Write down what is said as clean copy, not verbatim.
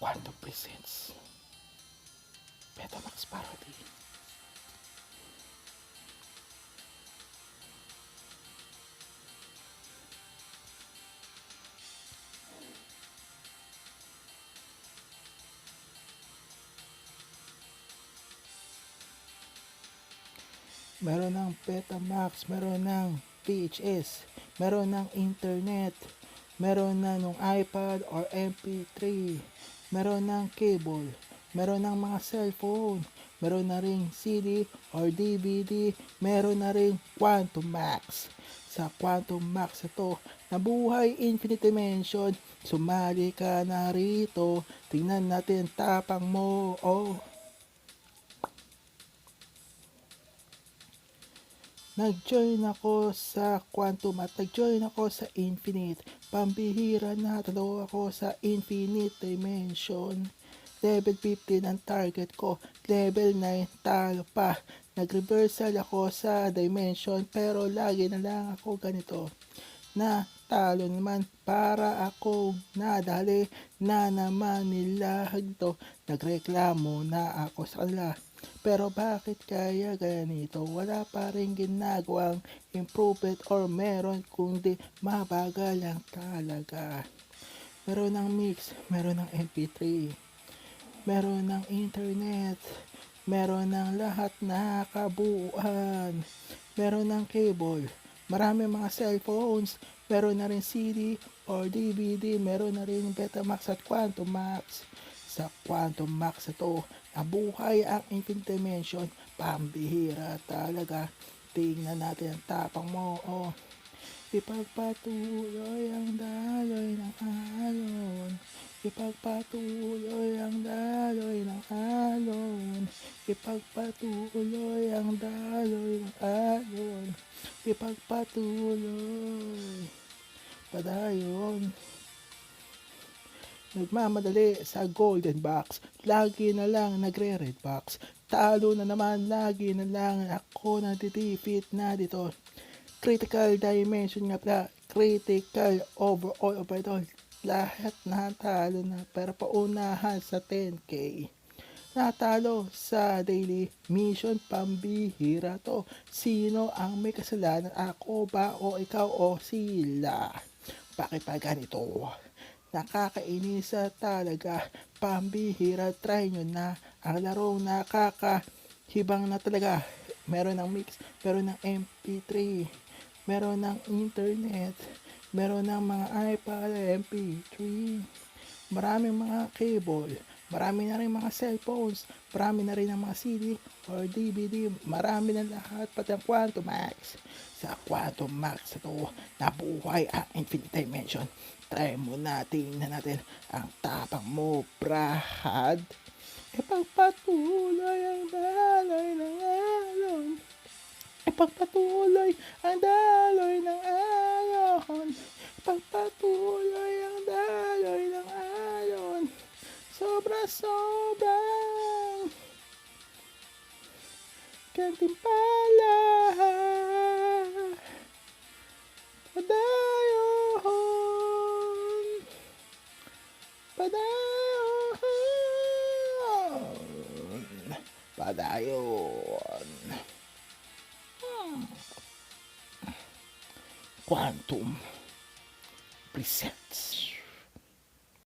Quantum presents Betamax Parody. Meron ng Betamax, meron ng VHS, meron ng internet, meron na nung iPad or MP3, meron ng cable, meron ng mga cellphone, meron na ring CD or DVD, meron na ring Quantum Max. Sa Quantum Max ito, nabuhay Infinite Dimension, sumali ka na rito, tingnan natin tapang mo, oh. Nag-join ako sa Quantum at nag-join ako sa Infinite. Pambihira na talo ako sa Infinite Dimension. Level 15 ang target ko. Level 9 talo pa. Nag-reversal ako sa Dimension pero lagi na lang ako ganito. Na talo naman para akong nadali na naman nila ito. Nagreklamo na ako sa kanila. Pero bakit kaya ganito? Wala pa rin ginagawang improvement or meron kundi mabagal lang talaga. Meron ng mix, meron ng MP3, meron ng internet, meron ng lahat na kabuuan, meron ng cable, marami mga cellphones, meron na rin CD or DVD, meron na rin Betamax at Quantum Max. Sa Quantum Max ito, nabuhay ang Infinite Dimension, pambihira talaga. Tingnan natin ang tapang mo, oh. Ipagpatuloy ang daloy ng alon. Ipagpatuloy ang daloy ng alon. Ipagpatuloy ang daloy ng alon. Ipagpatuloy. Padayon. Nagmamadali sa golden box, lagi na lang nagre-red box. Talo na naman, lagi na lang ako natitipit na dito. Critical dimension nga pala, critical overall of it all. Lahat natalo na pero paunahan sa 10K. Natalo sa daily mission, pambihira to. Sino ang may kasalanan? Ako ba o ikaw o sila? Bakit pa ganito? Nakakainisa talaga, pambihira, try nyo na ang larong nakakahibang na talaga. Meron ng mix, meron ng MP3, meron ng internet, meron ng mga iPad, MP3, maraming mga cable, marami na rin mga cellphones, marami na rin ang mga CD or DVD, marami na lahat, pati ang Quantum Max. Sa Quantum Max ito, nabuhay ang Infinite Dimension. Try mo natin na natin ang tapang mo, brad. Ipagpatuloy ang daloy ng alon. Ipagpatuloy ang daloy ng alon. Ipagpatuloy ang daloy ng alon. Sobrang gantimpala. Padayon. Padayon. Quantum presents